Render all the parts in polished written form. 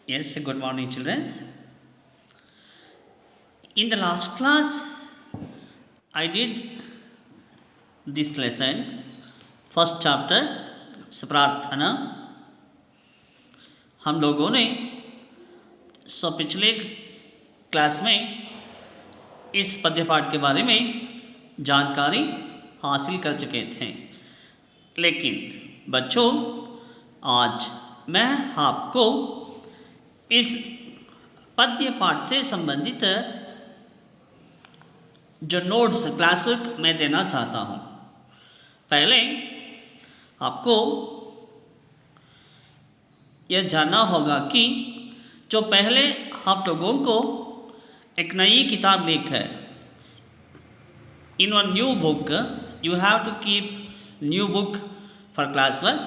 Yes, good morning, children. In the last class, I did this lesson, first chapter, प्रार्थना. हम लोगों ने पिछले क्लास में इस पद्य पाठ के बारे में जानकारी हासिल कर चुके थे, लेकिन बच्चों आज मैं आपको इस पद्य पाठ से संबंधित जो नोट्स क्लास वर्क मैं देना चाहता हूँ. पहले आपको यह जानना होगा कि जो पहले आप लोगों को एक नई किताब लेकर in one new book you have to keep new book for class work.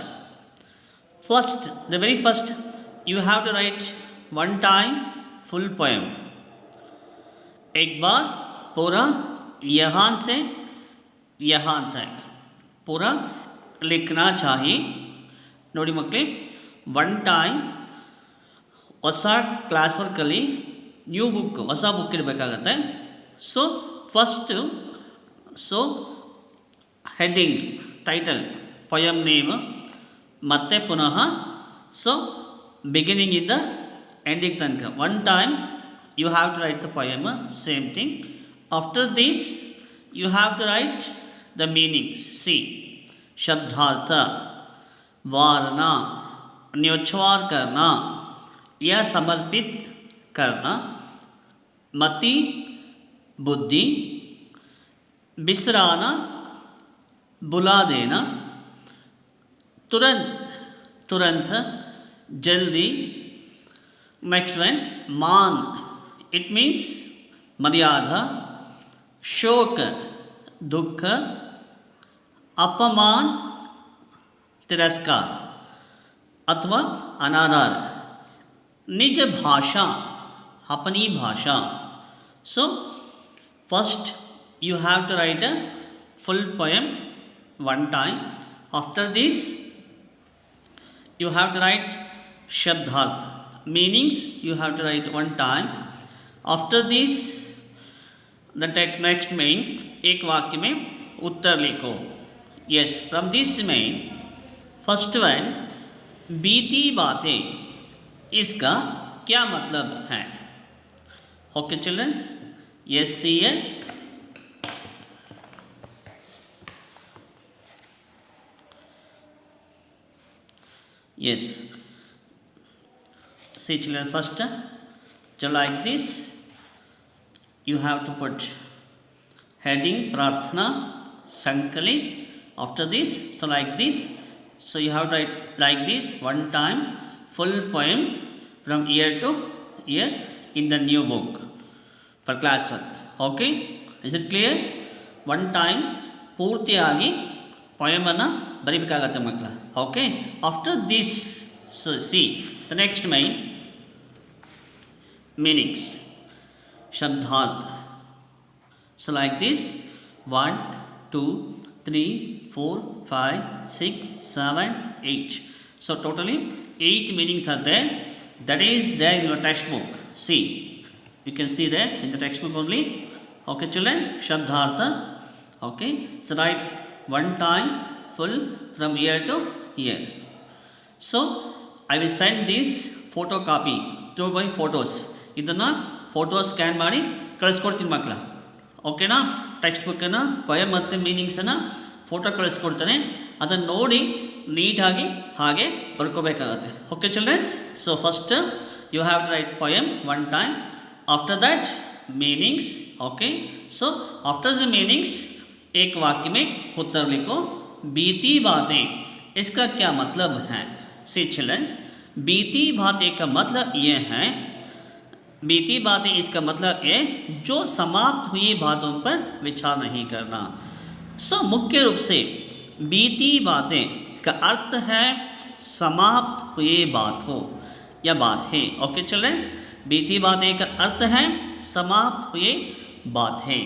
First the very first you have to write one time full poem. एक बार पूरा यहाँ से यहाँ तक पूरा लिखना चाहिए. ನೋಡಿ ಮಕ್ಕಳೇ, ಒನ್ ಟೈಮ್ ಹೊಸ ಕ್ಲಾಸ್ ವರ್ಕಲ್ಲಿ ನ್ಯೂ ಬುಕ್ ಹೊಸ ಬುಕ್ ಇರಬೇಕಾಗತ್ತೆ. So heading title poem name ಮತ್ತೆ ಪುನಃ ಬಿಗಿನಿಂಗಿಂದ ಎಂಡಿಂಗ್ ತನಕ one time you have to write the poem, same thing. After this you have to write the meanings. See, शब्दार्थ, वारना, न्योच्छवार करना या समर्पित करना, मति बुद्धि, बिसराना, बुला देना, तुरंत तुरंत, जल्दी. नेक्स्ट वन मान, it means मर्यादा. शोक दुख, अपमान तिरस्कार अथवा अनादर. निज भाषा अपनी भाषा. So first you have to write a full poem one time. After this you have to write shabdarth, meanings you have to write one time. After this the next main एक वाक्य में उत्तर लिखो. Yes, from this main first one, बीती बातें, इसका क्या मतलब है? Okay children, yes, see here. Yes, see children, first so like this you have to put heading प्रार्थना संकलित. After this, so like this, so you have to write like this one time full poem from year to year in the new book for class 1. Okay, is it clear? One time ಪೂರ್ತಿಯಾಗಿ ಪೊಯಮನ್ನು ಬರೀಬೇಕಾಗತ್ತೆ ಮಕ್ಕಳ. Okay, after this so C the next main meanings. Shabdarth. So like this 1, 2, 3, 4, 5, 6, 7, 8. So totally 8 meanings are there. That is there in your textbook. See, you can see there in the textbook only. Okay children, Shabdartha. Okay, so write one time full from year to year. So I will send this photocopy through by photos. ಇದನ್ನು photo scan ಮಾಡಿ ಕಳಿಸ್ಕೊಡ್ತೀನಿ ಮಕ್ಕಳ. ಓಕೆನಾ? Text ಬುಕ್ಕನ್ನು poem ಮತ್ತು ಮೀನಿಂಗ್ಸನ್ನು photo ಕಳಿಸ್ಕೊಡ್ತಾನೆ, ಅದನ್ನು ನೋಡಿ ನೀಟಾಗಿ ಹಾಗೆ ಬರ್ಕೋಬೇಕಾಗತ್ತೆ. Okay childrens, so first you have to write poem one time. After that meanings. Okay, so after the meanings एक वाक्य में उत्तर लिखो. बीती बातें, इसका क्या मतलब है? सी चिल्ड्रंस, बीती बातें का मतलब ये है, बीती बातें इसका मतलब ये जो समाप्त हुई बातों पर विचार नहीं करना. सो मुख्य रूप से बीती बातें का अर्थ है समाप्त हुई बात हो या बात है. ओके चिल्ड्रंस, बीती बातें का अर्थ है समाप्त हुई बात है.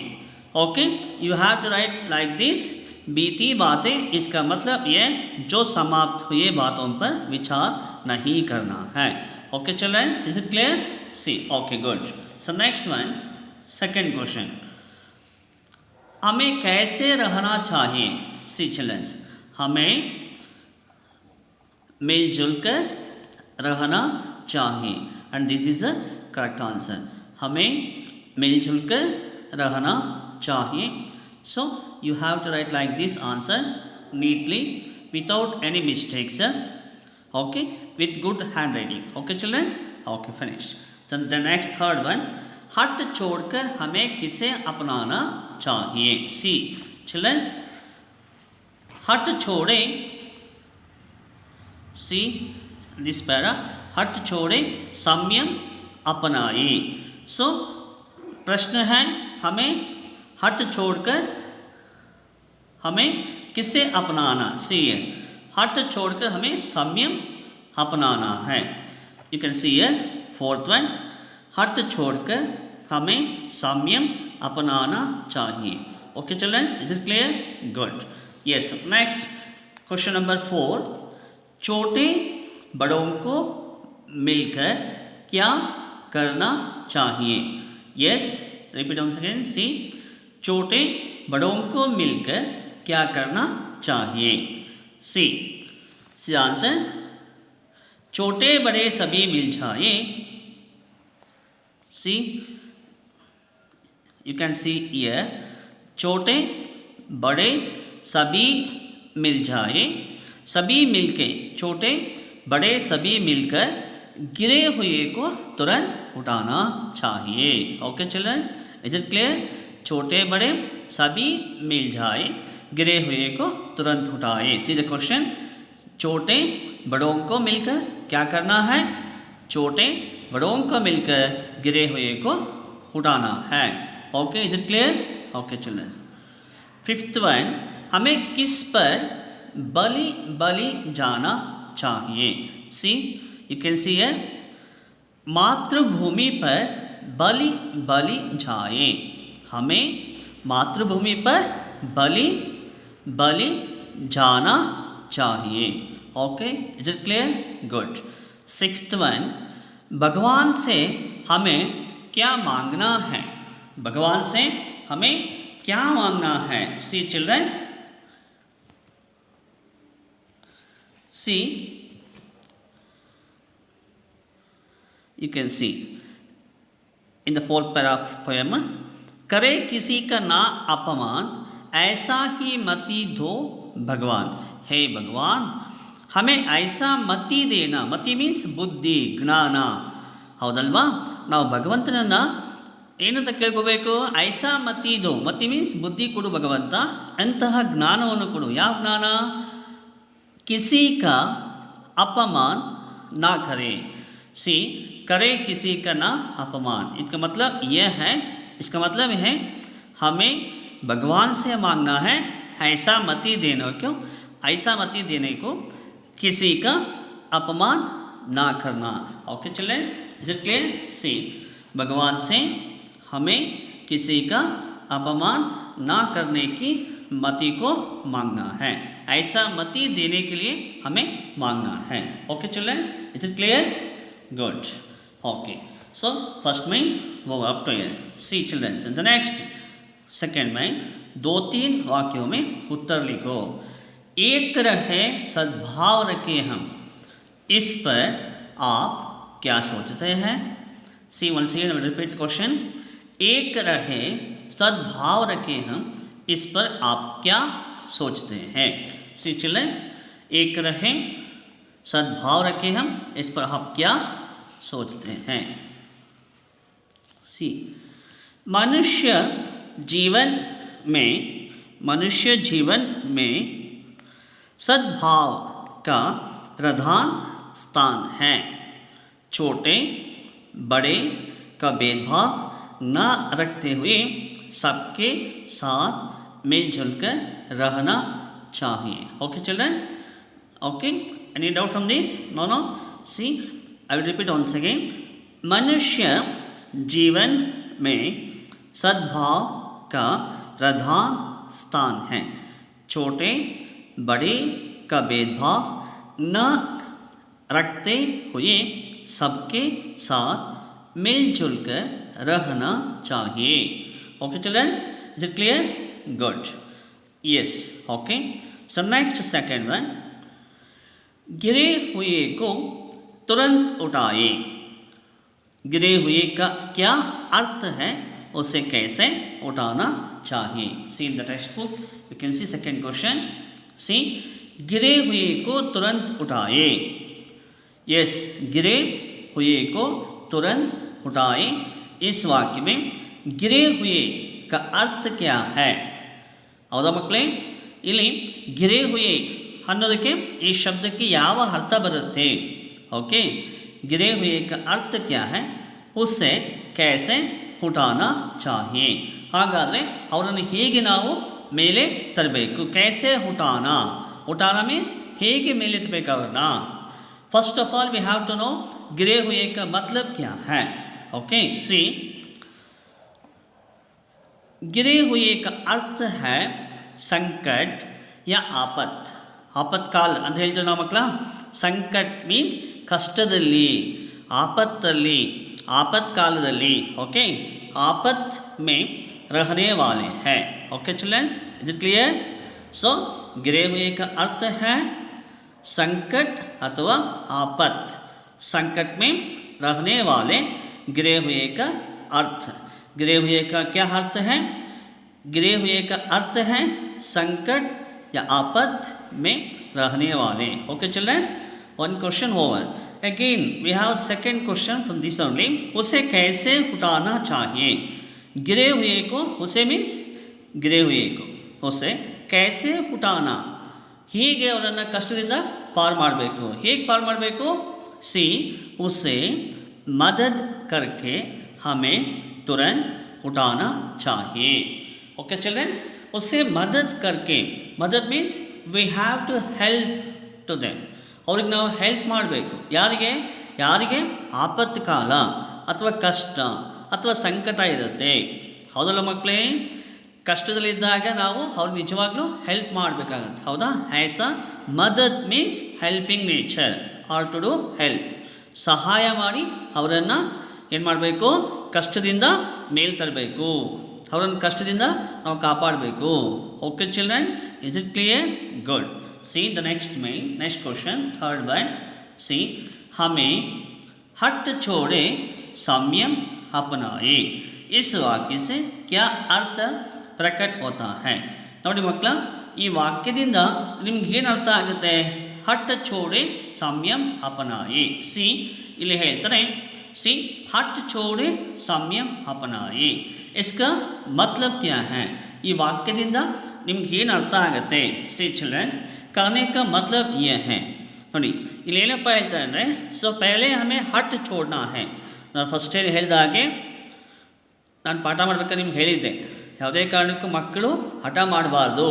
Okay, you have to write like this. बीती बातें इसका मतलब ये जो समाप्त हुए बातों पर विचार नहीं करना है. Okay, children, is it clear? See, okay, good. So next one, second question. हमें कैसे रहना चाहिए? See, children, हमें मिलजुल कर रहना चाहिए, and this is a correct answer. हमें मिलजुल कर रहना चाहिए. So you have to write like this answer neatly without any mistakes. Okay, with good handwriting. Okay, children. Okay, finished. So the next third one. हट छोड़कर हमें किसे अपनाना चाहिए? See, children. हट छोड़े. See this para. हट छोड़े संयम अपनाए. So प्रश्न है, हमें हट छोड़कर हमें किसे अपनाना? सी हट छोड़कर हमें संयम अपनाना है. You can see here fourth one. हट छोड़कर हमें संयम अपनाना चाहिए. Okay children, is it clear? Good. Yes. Next question number 4. छोटे बड़ों को मिलकर क्या करना चाहिए? Yes, repeat on second. See, छोटे बड़ों को मिलकर क्या करना चाहिए? सी आंसर, छोटे बड़े सभी मिल जाए. सी, यू कैन सी हियर, छोटे बड़े सभी मिल जाए. सभी मिलके, छोटे बड़े सभी मिलकर गिरे हुए को तुरंत उठाना चाहिए. Okay children, is it clear? छोटे बड़े सभी मिल जाए, गिरे हुए को तुरंत उठाए. See the question. छोटे बड़ों को मिलकर क्या करना है? छोटे बड़ों को मिलकर गिरे हुए को उठाना है. Okay, is it clear? Okay children. Fifth one. हमें किस पर बलि जाना चाहिए? सी, यू कैन सी है, मातृभूमि पर बलि जाए. हमें मातृभूमि पर बलि जाना चाहिए. Okay, is it clear? Good. Sixth one. भगवान से हमें क्या मांगना है? भगवान से हमें क्या मांगना है? See children. See, you can see in the fourth paragraph poem. करे किसी का ना अपमान, ऐसा ही मति दो भगवान. हे भगवान, हमें ऐसा मति देना. ಮತಿ ಮೀನ್ಸ್ ಬುದ್ಧಿ, ಜ್ಞಾನ. ಹೌದಲ್ವಾ? ನಾವು ಭಗವಂತನನ್ನ ಏನಂತ ಕೇಳ್ಕೋಬೇಕು? ಐಸಾ ಮತಿ ದೋ. ಮತಿ ಮೀನ್ಸ್ ಬುದ್ಧಿ ಕೊಡು ಭಗವಂತ, ಅಂತಹ ಜ್ಞಾನವನ್ನು ಕೊಡು. ಯಾವ ಜ್ಞಾನ? किसी का अपमान ना करे. सी, करे किसी का ना अपमान. इसका मतलब यह है, इसका मतलब है हमें भगवान से मांगना है ऐसा मति देना. क्यों? ऐसा मति देने को, किसी का अपमान ना करना. ओके चले, इज इट क्लियर? सी, भगवान से हमें किसी का अपमान ना करने की मति को मांगना है. ऐसा मति देने के लिए हमें मांगना है. ओके चले, is it clear? Good. Okay, so first में वो up to here. See children. The next second में 2-3 वाक्यों में उत्तर लिखो. एक रहे सद्भाव रखे हम, इस पर आप क्या सोचते हैं? सी वन सेकेंड, रिपीट क्वेश्चन. एक रहे सद्भाव रखे हम, इस पर आप क्या सोचते हैं? सी चिल्ड्रन. एक रहे सद्भाव रखे हम, इस पर आप क्या सोचते हैं? सी, मनुष्य जीवन में सद्भाव का प्रधान स्थान है. छोटे बड़े का भेदभाव न रखते हुए सबके साथ मिलजुल कर रहना चाहिए. Okay children? Okay, any doubt from this? No. See, I will repeat once again. मनुष्य जीवन में सद्भाव का प्रधान स्थान है. छोटे बड़े का भेदभाव न रखते हुए सबके साथ मिलजुल कर रहना चाहिए. Okay children, is it clear? Good. Yes. Okay. So next second one, गिरे हुए को तुरंत उठाए. गिरे हुए का क्या अर्थ है, उसे कैसे उठाना चाहिए. See in the textbook you can see second question. See, गिरे हुए को तुरंत उठाए. Yes, गिरे हुए को तुरंत उठाए. इस वाक्य में गिरे हुए का अर्थ क्या है? ಹೌದಾ ಮಕ್ಕಳೇ? ಇಲ್ಲಿ ಗಿರೆ ಹುಯೆ ಅನ್ನೋದಕ್ಕೆ ಈ ಶಬ್ದಕ್ಕೆ ಯಾವ ಅರ್ಥ ಬರುತ್ತೆ? ಓಕೆ, गिरे हुए का अर्थ क्या है, उससे कैसे उठाना चाहिए. ಹಾಗಾದರೆ ಅವರನ್ನು ಹೇಗೆ ನಾವು ಮೇಲೆ ತರಬೇಕು? कैसे उठाना, उठाना मीन्स ಹೇಗೆ ಮೇಲೆ ಎತ್ತಬೇಕು ಅವ್ರನ್ನ. First of all we have to know गिरे हुए का मतलब क्या है. ओके, सी, गिरे हुए का अर्थ है संकट या आपत. ಆಪತ್ಕಾಲ ಅಂತ ಹೇಳ್ತೀವಿ ನಾವು ಮಕ್ಕಳ. ಸಂಕಟ್ ಮೀನ್ಸ್ ಕಷ್ಟದಲ್ಲಿ, ಆಪತ್ತಲ್ಲಿ, ಆಪತ್ಕಾಲದಲ್ಲಿ. ಓಕೆ, ಆಪತ್ ಮೇ रहने वाले हैं. Okay children, is it clear? So गिरे हुए का अर्थ है संकट अथवा आपत. संकट में रहने वाले गिरे हुए का अर्थ. गिरे हुए का क्या अर्थ है? गिरे हुए का अर्थ है संकट या आपत में रहने वाले. Okay children, one question over. Again we have second question from this only. उसे कैसे उठाना चाहिए? गिरे हुए को, उसे मीन्स गिरे हुए को, उसे कैसे उठाना, ಹೀಗೆ ಅವರನ್ನು ಕಷ್ಟದಿಂದ ಪಾರು ಮಾಡಬೇಕು. ಹೇಗೆ ಪಾರು ಮಾಡಬೇಕು? ಸಿ, उसे मदद करके हमें तुरंत उठाना चाहिए. ओके चिल्ड्रंस, उससे मदद करके, मदद means we have to help to them. ಅವ್ರಿಗೆ ನಾವು ಹೆಲ್ಪ್ ಮಾಡಬೇಕು. ಯಾರಿಗೆ? ಯಾರಿಗೆ ಆಪತ್ಕಾಲ ಅಥವಾ ಕಷ್ಟ ಅಥವಾ ಸಂಕಟ ಇರುತ್ತೆ. ಹೌದಲ್ಲ ಮಕ್ಕಳೇ? ಕಷ್ಟದಲ್ಲಿದ್ದಾಗ ನಾವು ಅವ್ರಿಗೆ ನಿಜವಾಗ್ಲೂ ಹೆಲ್ಪ್ ಮಾಡಬೇಕಾಗತ್ತೆ. ಹೌದಾ? ಆ್ಯಸ್ ಅ ಮದದ್ means helping nature are to do help. ಸಹಾಯ ಮಾಡಿ ಅವರನ್ನು ಏನು ಮಾಡಬೇಕು? ಕಷ್ಟದಿಂದ ಮೇಲ್ ತರಬೇಕು. ಅವರನ್ನು ಕಷ್ಟದಿಂದ ನಾವು ಕಾಪಾಡಬೇಕು. Okay childrens, is it clear? Good. See the next question, third one. See, हमें हट छोड़े संयम अपनाए. इस वाक्य से क्या अर्थ ಪ್ರಕಟ ಹೋತಾ ಹೈ? ನೋಡಿ ಮಕ್ಕಳ, ಈ ವಾಕ್ಯದಿಂದ ನಿಮ್ಗೆ ಏನು ಅರ್ಥ ಆಗುತ್ತೆ? ಹಟ್ ಛೋಡೆ ಸಂಯಂ ಅಪನಾಯಿ. ಸಿ, ಇಲ್ಲಿ ಹೇಳ್ತಾರೆ, ಸಿ, ಹಟ್ ಛೋಡೆ ಸಂಯಂ ಅಪನಾಯಿ. इसका मतलब क्या है? ಈ ವಾಕ್ಯದಿಂದ ನಿಮ್ಗೆ ಏನು ಅರ್ಥ ಆಗುತ್ತೆ? ಸಿ ಚಿಲ್ಡ್ರನ್ಸ್, कहने का मतलब ये है. ನೋಡಿ ಇಲ್ಲಿ ಏನಪ್ಪ ಹೇಳ್ತಾರೆ ಅಂದರೆ, ಸೊ ಪಹಲೆ ಹಮೆ ಹಟ್ ಛೋಡ್ನಾ ಹೈ. ನಾನು ಫಸ್ಟ್ ಹೇಳಿದ ಹಾಗೆ ನಾನು ಪಾಠ ಮಾಡ್ಬೇಕಾದ್ರೆ ನಿಮ್ಗೆ ಹೇಳಿದ್ದೆ, ಯಾವುದೇ ಕಾರಣಕ್ಕೂ ಮಕ್ಕಳು ಹಠ ಮಾಡಬಾರ್ದು,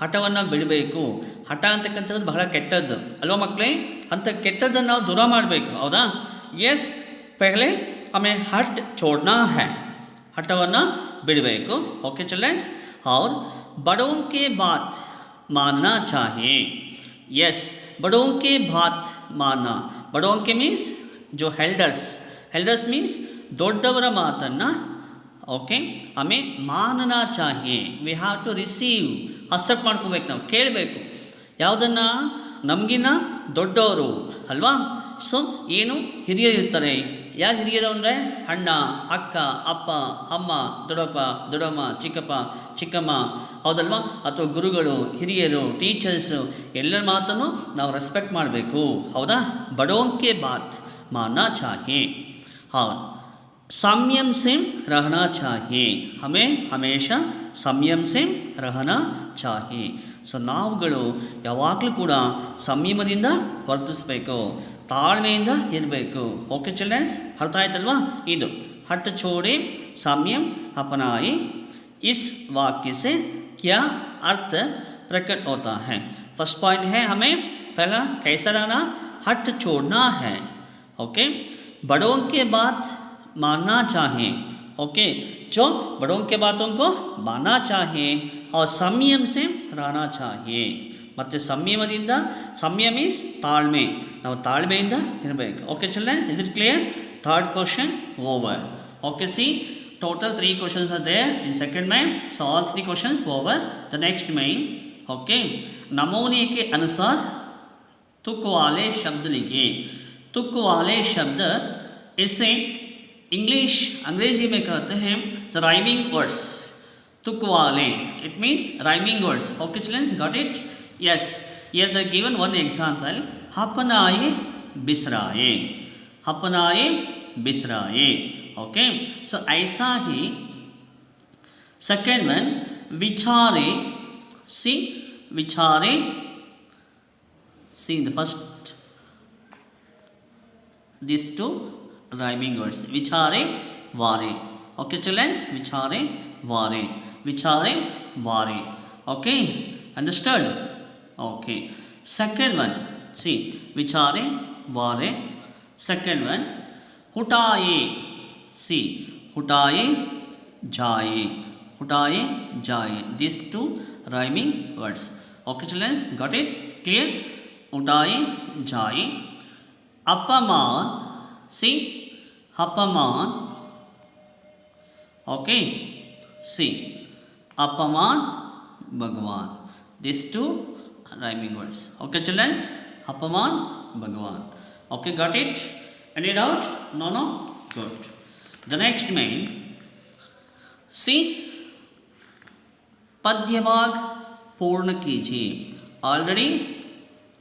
ಹಠವನ್ನು ಬಿಡಬೇಕು. ಹಠ ಅಂತಕ್ಕಂಥದ್ದು ಬಹಳ ಕೆಟ್ಟದ್ದು ಅಲ್ವಾ ಮಕ್ಕಳೇ? ಅಂಥ ಕೆಟ್ಟದ್ದನ್ನು ನಾವು ದೂರ ಮಾಡಬೇಕು. ಹೌದಾ? ಎಸ್, ಪಹಲೆ ಹಮೆ ಹಟ್ ಛೋಡ್ನಾ ಹೈ, ಹಠವನ್ನು ಬಿಡಬೇಕು. ಓಕೆ ಚಿಲ್ಡ್ರನ್ಸ್, और बड़ों के बात मानना चाहिए. यस, बड़ों के बात मानना. बड़ों के मीन्स जो हेल्डर्स, हेल्डर्स मीन्स ದೊಡ್ಡವರ ಮಾತನ್ನು ಓಕೆ ಆಮೇ ಮಾನನಾ ಚಾಹಿಯೆ. We have to receive, accept ಮಾಡ್ಕೋಬೇಕು, ನಾವು ಕೇಳಬೇಕು. ಯಾವುದನ್ನು? ನಮಗಿನ್ನ ದೊಡ್ಡವರು ಅಲ್ವಾ? ಸೊ ಏನು ಹಿರಿಯರು ಇರ್ತಾರೆ. ಯಾರು ಹಿರಿಯರು ಅಂದರೆ ಅಣ್ಣ, ಅಕ್ಕ, ಅಪ್ಪ, ಅಮ್ಮ, ದೊಡ್ಡಪ್ಪ, ದೊಡ್ಡಮ್ಮ, ಚಿಕ್ಕಪ್ಪ, ಚಿಕ್ಕಮ್ಮ, ಹೌದಲ್ವಾ? ಅಥವಾ ಗುರುಗಳು, ಹಿರಿಯರು, ಟೀಚರ್ಸು, ಎಲ್ಲರ ಮಾತನ್ನು ನಾವು ರೆಸ್ಪೆಕ್ಟ್ ಮಾಡಬೇಕು. ಹೌದಾ? ಬಡೋಂಕೆ ಬಾತ್ ಮಾನನಾ ಚಾಹಿಯೆ. ಹೌದು, संयम से रहना चाहिए. हमें हमेशा ಸಂಯಮ से रहना चाहिए. ಸೊ ನಾವುಗಳು ಯಾವಾಗಲೂ ಕೂಡ ಸಂಯಮದಿಂದ ವರ್ತಿಸಬೇಕು, ತಾಳ್ಮೆಯಿಂದ ಇರಬೇಕು. ಓಕೆ ಚಿಲ್ಡ್ರನ್ಸ್, ಅರ್ಥ ಆಯ್ತಲ್ವಾ? ಇದು ಹಟ್ ಛೋಡೆ ಸಂಯम अपनाए. इस वाक्य से क्या अर्थ प्रकट होता है? फर्स्ट पॉइंट है, हमें पहला कैसा रहना? हट छोड़ना है. ओके, बड़ों के बात मानना चाहिए. ओके, जो बड़ों के बातों को मानना चाहिए और संयम से रहना चाहिए. ಮತ್ತು ಸಂಯಮ ಮೀನ್ಸ್ ತಾಳ್ಮೆ, ನಾವು ತಾಳ್ಮೆಯಿಂದ ಇರಬೇಕು. Okay children, is it clear? Third question over. Okay, C total 3 questions are there in second main, so all 3 questions over. The next main, okay, नमूने के अनुसार तुक वाले शब्द लिखिए. तुक वाले शब्द इसे इंग्लिश अंग्रेजी में कहते हैं राइमिंग वर्ड्स. तुक वाले, it means rhyming words. Okay children, got it? Yes, here they given one example, अपनाए बिसराए, अपनाए बिसराए. ओके, सो ऐसा ही सेकेंड वन विचारे, सी विचारे, see the first this two rhyming words, विचारे वारे. ओके चिल्ड्रंस, विचारे वारे, विचारे वारे. Okay, understood? Okay, second one, see विचारे वारे. सेकेंड वन हुटाए, सी हुटाए जाए, हुटाए जाए. These two rhyming words. Okay children, got it? Clear? हुटाए जाए. अपमान, सी अपमान. Okay, सी अपमान भगवान. These two rhyming words. Okay children, अपमान भगवान. Okay, got it? Any doubt? No? Good. The next main, see पद्यभाग पूर्ण कीजिए. Already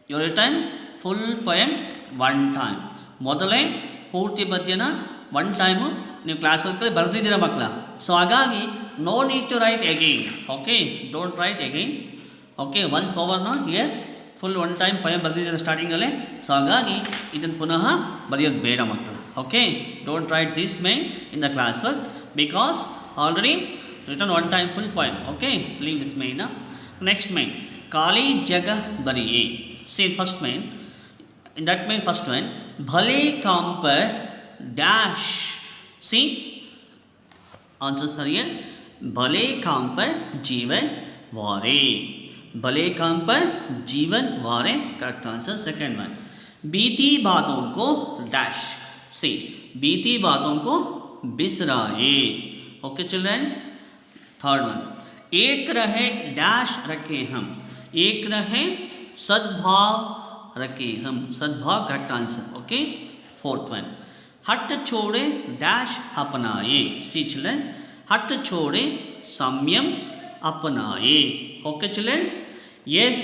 you written full poem one time. ಮೊದಲೇ ಪೂರ್ತಿ ಪದ್ಯನ ಒನ್ ಟೈಮು ನೀವು ಕ್ಲಾಸ್ ವರ್ಕಲ್ಲಿ ಬರೆದಿದ್ದೀರ ಮಕ್ಕಳ. ಸೊ ಹಾಗಾಗಿ no need to write again. Okay, don't write again. Okay, once ಓವರ್ನ here full one time poem ಬರೆದಿದ್ದೀರ ಸ್ಟಾರ್ಟಿಂಗಲ್ಲೇ. ಸೊ ಹಾಗಾಗಿ ಇದನ್ನು ಪುನಃ ಬರೆಯೋದು ಬೇಡ ಮಕ್ಕಳು. Okay, don't write this main in the class work because already written one time full poem. Okay, leave this main. Next main, ಖಾಲಿ ಜಗ ಬರಿಯೇ. See first main, in that main first one, भले काम पर dash. see answer सर ये भले काम पर जीवन वारे, भले काम पर जीवन वारे. Correct answer. सेकेंड वन, बीती बातों को dash. see बीती बातों को बिसराए. Okay childrens. थर्ड वन, एक रहे dash रखे हम, एक रहे सद्भाव रखे हम, सद्भाव. Correct answer. Okay, fourth one, हट छोड़े डैश अपनाए. सी चिल्ड्रंस, हट छोड़े संयम अपनाए. Okay childrens. Yes,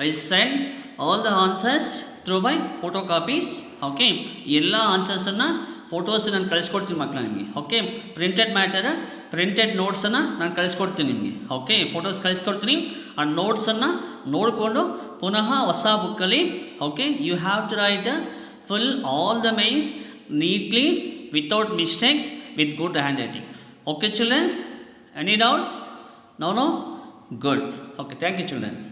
I send all the answers through by photocopies. Okay, ಎಲ್ಲ ಆನ್ಸರ್ಸನ್ನು ಫೋಟೋಸ್ ನಾನು ಕಳಿಸ್ಕೊಡ್ತೀನಿ ಮಕ್ಕಳು ನಿಮಗೆ. ಓಕೆ, ಪ್ರಿಂಟೆಡ್ ಮ್ಯಾಟರ್, ಪ್ರಿಂಟೆಡ್ ನೋಟ್ಸನ್ನು ನಾನು ಕಳಿಸ್ಕೊಡ್ತೀನಿ ನಿಮಗೆ. ಓಕೆ, ಫೋಟೋಸ್ ಕಳಿಸ್ಕೊಡ್ತೀನಿ. ಆ ನೋಟ್ಸನ್ನು ನೋಡಿಕೊಂಡು ಪುನಃ ಹೊಸ ಬುಕ್ಕಲ್ಲಿ, okay, you have to write the full all the mains neatly without mistakes with good handwriting. Okay childrens, any doubts? No? Good. Okay, thank you children's.